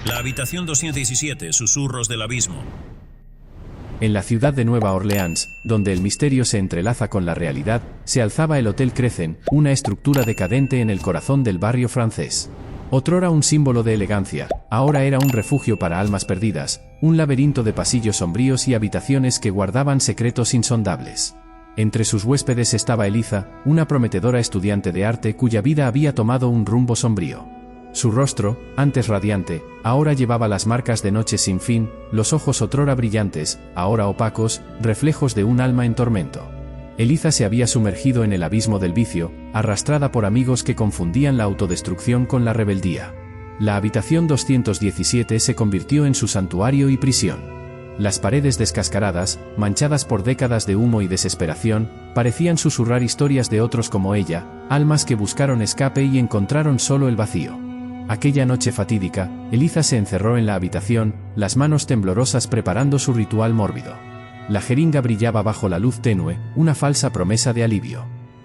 La habitación 217, susurros del abismo. En la ciudad de Nueva Orleans, donde el misterio se entrelaza con la realidad, se alzaba el Hotel Crescent, una estructura decadente en el corazón del barrio francés. Otrora un símbolo de elegancia, ahora era un refugio para almas perdidas, un laberinto de pasillos sombríos y habitaciones que guardaban secretos insondables. Entre sus huéspedes estaba Eliza, una prometedora estudiante de arte cuya vida había tomado un rumbo sombrío. Su rostro, antes radiante, ahora llevaba las marcas de noches sin fin, los ojos otrora brillantes, ahora opacos, reflejos de un alma en tormento. Eliza se había sumergido en el abismo del vicio, arrastrada por amigos que confundían la autodestrucción con la rebeldía. La habitación 217 se convirtió en su santuario y prisión. Las paredes descascaradas, manchadas por décadas de humo y desesperación, parecían susurrar historias de otros como ella, almas que buscaron escape y encontraron solo el vacío. Aquella noche fatídica, Eliza se encerró en la habitación, las manos temblorosas preparando su ritual mórbido. La jeringa brillaba bajo la luz tenue, una falsa promesa de alivio.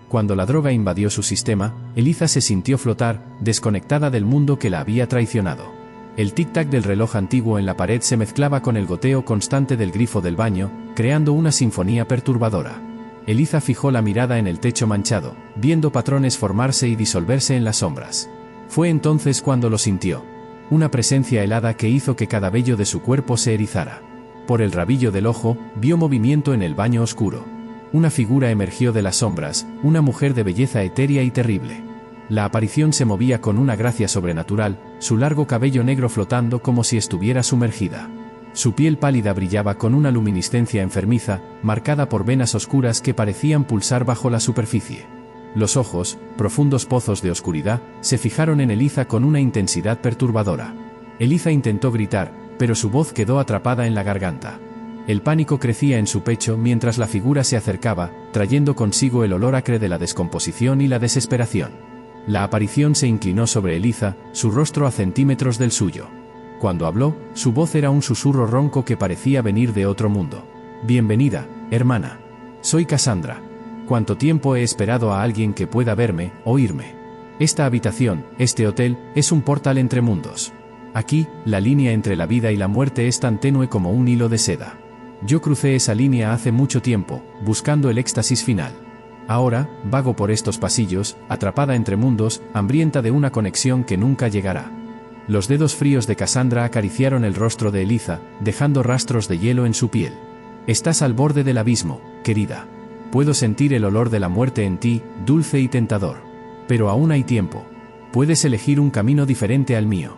Cuando la droga invadió su sistema, Eliza se sintió flotar, desconectada del mundo que la había traicionado. El tic-tac del reloj antiguo en la pared se mezclaba con el goteo constante del grifo del baño, creando una sinfonía perturbadora. Eliza fijó la mirada en el techo manchado, viendo patrones formarse y disolverse en las sombras. Fue entonces cuando lo sintió. Una presencia helada que hizo que cada vello de su cuerpo se erizara. Por el rabillo del ojo, vio movimiento en el baño oscuro. Una figura emergió de las sombras, una mujer de belleza etérea y terrible. La aparición se movía con una gracia sobrenatural, su largo cabello negro flotando como si estuviera sumergida. Su piel pálida brillaba con una luminiscencia enfermiza, marcada por venas oscuras que parecían pulsar bajo la superficie. Los ojos, profundos pozos de oscuridad, se fijaron en Eliza con una intensidad perturbadora. Eliza intentó gritar, pero su voz quedó atrapada en la garganta. El pánico crecía en su pecho mientras la figura se acercaba, trayendo consigo el olor acre de la descomposición y la desesperación. La aparición se inclinó sobre Eliza, su rostro a centímetros del suyo. Cuando habló, su voz era un susurro ronco que parecía venir de otro mundo. «Bienvenida, hermana. Soy Cassandra. ¿Cuánto tiempo he esperado a alguien que pueda verme, oírme? Esta habitación, este hotel, es un portal entre mundos. Aquí, la línea entre la vida y la muerte es tan tenue como un hilo de seda. Yo crucé esa línea hace mucho tiempo, buscando el éxtasis final. Ahora, vago por estos pasillos, atrapada entre mundos, hambrienta de una conexión que nunca llegará». Los dedos fríos de Cassandra acariciaron el rostro de Eliza, dejando rastros de hielo en su piel. «Estás al borde del abismo, querida. Puedo sentir el olor de la muerte en ti, dulce y tentador. Pero aún hay tiempo. Puedes elegir un camino diferente al mío».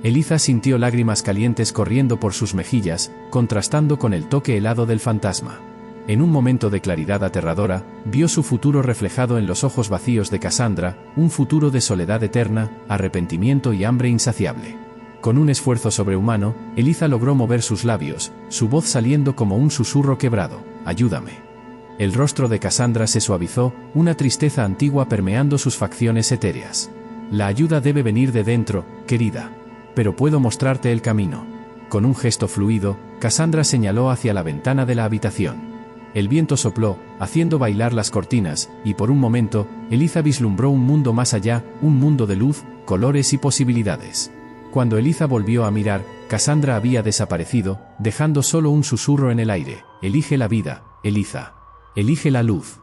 Eliza sintió lágrimas calientes corriendo por sus mejillas, contrastando con el toque helado del fantasma. En un momento de claridad aterradora, vio su futuro reflejado en los ojos vacíos de Cassandra, un futuro de soledad eterna, arrepentimiento y hambre insaciable. Con un esfuerzo sobrehumano, Eliza logró mover sus labios, su voz saliendo como un susurro quebrado: «Ayúdame». El rostro de Cassandra se suavizó, una tristeza antigua permeando sus facciones etéreas. «La ayuda debe venir de dentro, querida. Pero puedo mostrarte el camino». Con un gesto fluido, Cassandra señaló hacia la ventana de la habitación. El viento sopló, haciendo bailar las cortinas, y por un momento, Eliza vislumbró un mundo más allá, un mundo de luz, colores y posibilidades. Cuando Eliza volvió a mirar, Cassandra había desaparecido, dejando solo un susurro en el aire: «Elige la vida, Eliza. Elige la luz».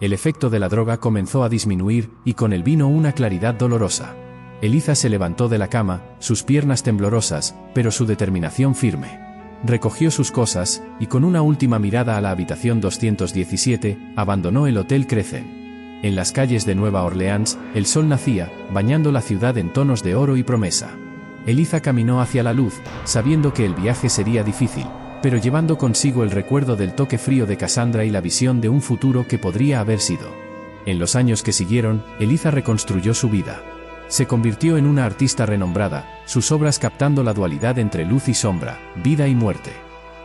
El efecto de la droga comenzó a disminuir, y con él vino una claridad dolorosa. Eliza se levantó de la cama, sus piernas temblorosas, pero su determinación firme. Recogió sus cosas, y con una última mirada a la habitación 217, abandonó el Hotel Crescent. En las calles de Nueva Orleans, el sol nacía, bañando la ciudad en tonos de oro y promesa. Eliza caminó hacia la luz, sabiendo que el viaje sería difícil, pero llevando consigo el recuerdo del toque frío de Cassandra y la visión de un futuro que podría haber sido. En los años que siguieron, Eliza reconstruyó su vida. Se convirtió en una artista renombrada, sus obras captando la dualidad entre luz y sombra, vida y muerte.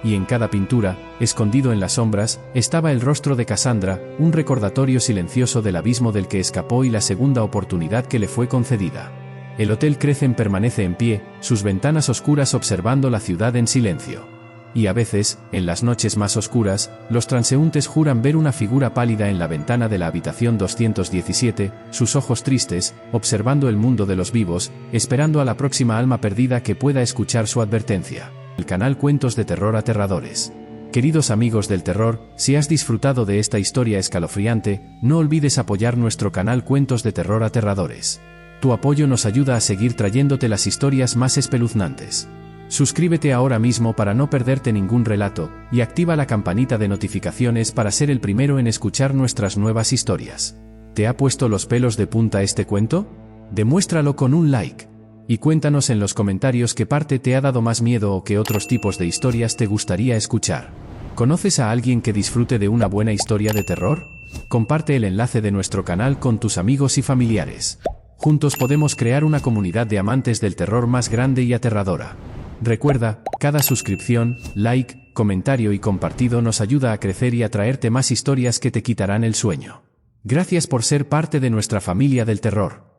Y en cada pintura, escondido en las sombras, estaba el rostro de Cassandra, un recordatorio silencioso del abismo del que escapó y la segunda oportunidad que le fue concedida. El Hotel Crescent permanece en pie, sus ventanas oscuras observando la ciudad en silencio. Y a veces, en las noches más oscuras, los transeúntes juran ver una figura pálida en la ventana de la habitación 217, sus ojos tristes, observando el mundo de los vivos, esperando a la próxima alma perdida que pueda escuchar su advertencia. El canal Cuentos de Terror Aterradores. Queridos amigos del terror, si has disfrutado de esta historia escalofriante, no olvides apoyar nuestro canal Cuentos de Terror Aterradores. Tu apoyo nos ayuda a seguir trayéndote las historias más espeluznantes. Suscríbete ahora mismo para no perderte ningún relato, y activa la campanita de notificaciones para ser el primero en escuchar nuestras nuevas historias. ¿Te ha puesto los pelos de punta este cuento? Demuéstralo con un like. Y cuéntanos en los comentarios qué parte te ha dado más miedo o qué otros tipos de historias te gustaría escuchar. ¿Conoces a alguien que disfrute de una buena historia de terror? Comparte el enlace de nuestro canal con tus amigos y familiares. Juntos podemos crear una comunidad de amantes del terror más grande y aterradora. Recuerda, cada suscripción, like, comentario y compartido nos ayuda a crecer y a traerte más historias que te quitarán el sueño. Gracias por ser parte de nuestra familia del terror.